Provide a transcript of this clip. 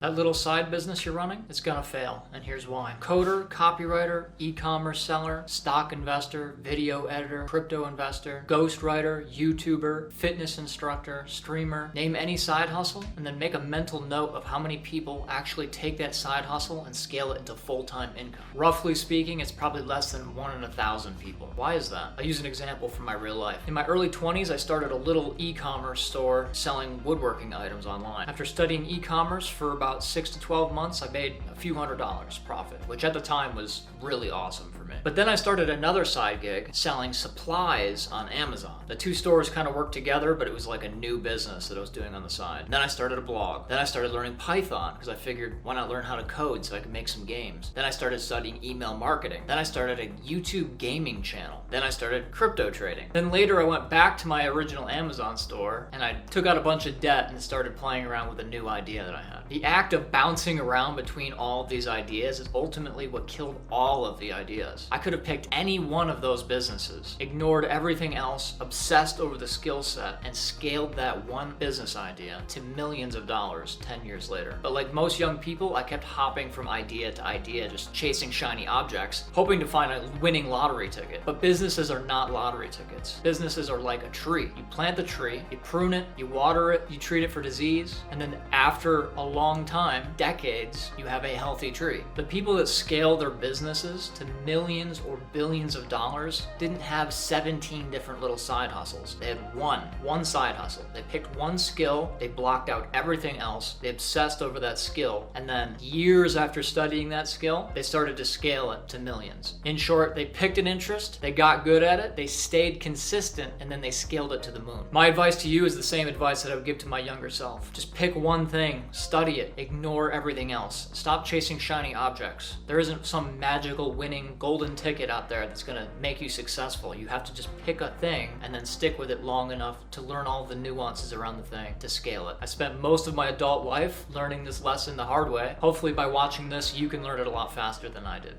That little side business you're running, it's gonna fail, and here's why. Coder, copywriter, e-commerce seller, stock investor, video editor, crypto investor, ghostwriter, YouTuber, fitness instructor, streamer. Name any side hustle, and then make a mental note of how many people actually take that side hustle and scale it into full-time income. Roughly speaking, it's probably less than 1 in 1,000 people. Why is that? I'll use an example from my real life. In my early 20s, I started a little e-commerce store selling woodworking items online. After studying e-commerce for about 6 to 12 months, I made a few $100s profit, which at the time was really awesome for me. But then I started another side gig selling supplies on Amazon. The two stores kind of worked together, but it was like a new business that I was doing on the side. Then I started a blog. Then I started learning Python because I figured, why not learn how to code so I could make some games? Then I started studying email marketing. Then I started a YouTube gaming channel. Then I started crypto trading. Then later I went back to my original Amazon store and I took out a bunch of debt and started playing around with a new idea that I had. The act of bouncing around between all of these ideas is ultimately what killed all of the ideas. I could have picked any one of those businesses, ignored everything else, obsessed over the skill set, and scaled that one business idea to millions of dollars 10 years later. But like most young people, I kept hopping from idea to idea, just chasing shiny objects, hoping to find a winning lottery ticket. But businesses are not lottery tickets. Businesses are like a tree. You plant the tree, you prune it, you water it, you treat it for disease, and then after a long time, decades, you have a healthy tree. The people that scale their businesses to millions or billions of dollars didn't have 17 different little side hustles. They had one side hustle. They picked one skill, they blocked out everything else, they obsessed over that skill, and then years after studying that skill, they started to scale it to millions. In short, they picked an interest, they got good at it, they stayed consistent, and then they scaled it to the moon. My advice to you is the same advice that I would give to my younger self. Just pick one thing, study it, ignore everything else. Stop chasing shiny objects. There isn't some magical winning golden ticket out there that's gonna make you successful. You have to just pick a thing and then stick with it long enough to learn all the nuances around the thing to scale it. I spent most of my adult life learning this lesson the hard way. Hopefully by watching this, you can learn it a lot faster than I did.